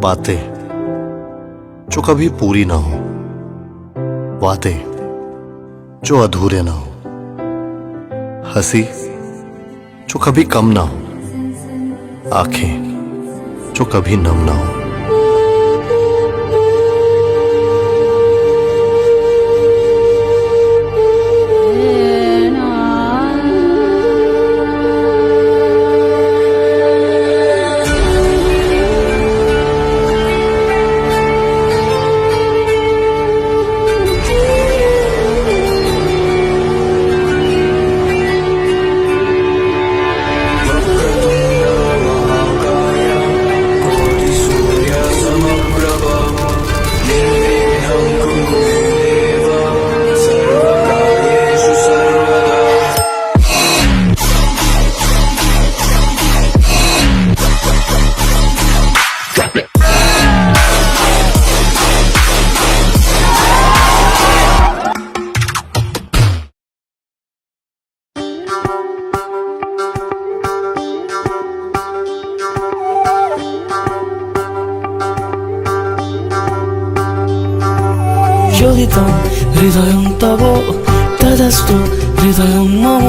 बातें जो कभी पूरी ना हो, वादे जो अधूरे ना हो, हंसी जो कभी कम ना हो, आंखें जो कभी नम ना हो। Joditam হৃদয়ং তব তদাস্তু হৃদয়ং মম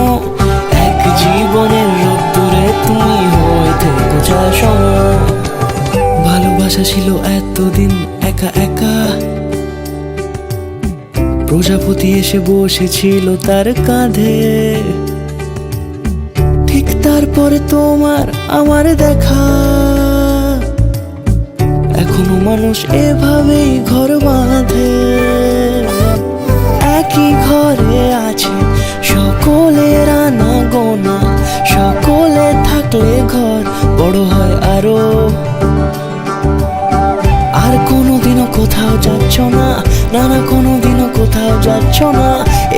এক জীবনের রোদ্দুরে তুমি হয়ে থেকো চায় সম ভালোবাসা ছিল এতদিন একা একা প্রজাপতি এসে বসেছিল তার কাঁধে ঠিক তারপরে তোমার আমার দেখা এখনো মানুষ এভাবেই ঘর বাঁধে একই ঘরে আছে সকলের আনা গোনা সকলে থাকলে ঘর বড় হয় আরো আর কোনোদিনও কোথাও যাচ্ছ না নানা কোনোদিনও কোথাও যাচ্ছ না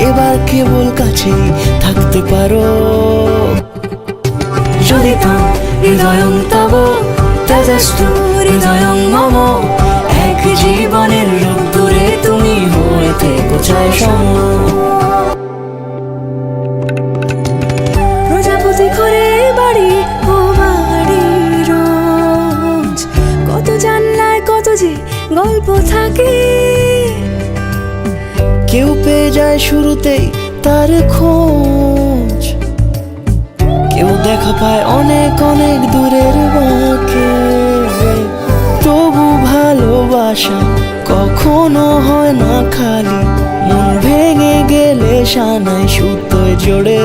এবার কেবল কাছেই থাকতে পারো যদি তাম হৃদয়ং তব তেজস্তু হৃদয়ং মম এক জীবনের রোদ্দুরে তুমি হয়ে থেকো চায় সম প্রজাপতি ঘরে বাড়ি ও বাড়ি রোজ কত জানলায় কত যে গল্প থাকে কেউ পেয়ে যায় শুরুতেই তার খোঁজ কেউ দেখা পায় অনেক অনেক দূরের বাঁকে তবু ভালোবাসা কখনো হয় না খালি মন ভেঙে গেলে সানাই সুতোয় জোড়ে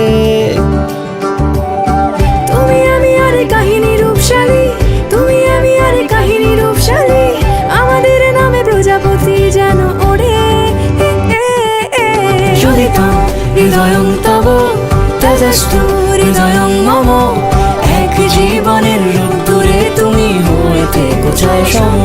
তুমি আমি আরে কাহিনী রূপশালী তুমি আমি আরে কাহিনী রূপশালী আমাদের নামে প্রজাপতি যেন ওড়ে যদি তাম হৃদয়ং তব তেজস্তু হৃদয়ং মম এক জীবনের রোদ্দুরে তুমি হয়ে থেকো চায় সম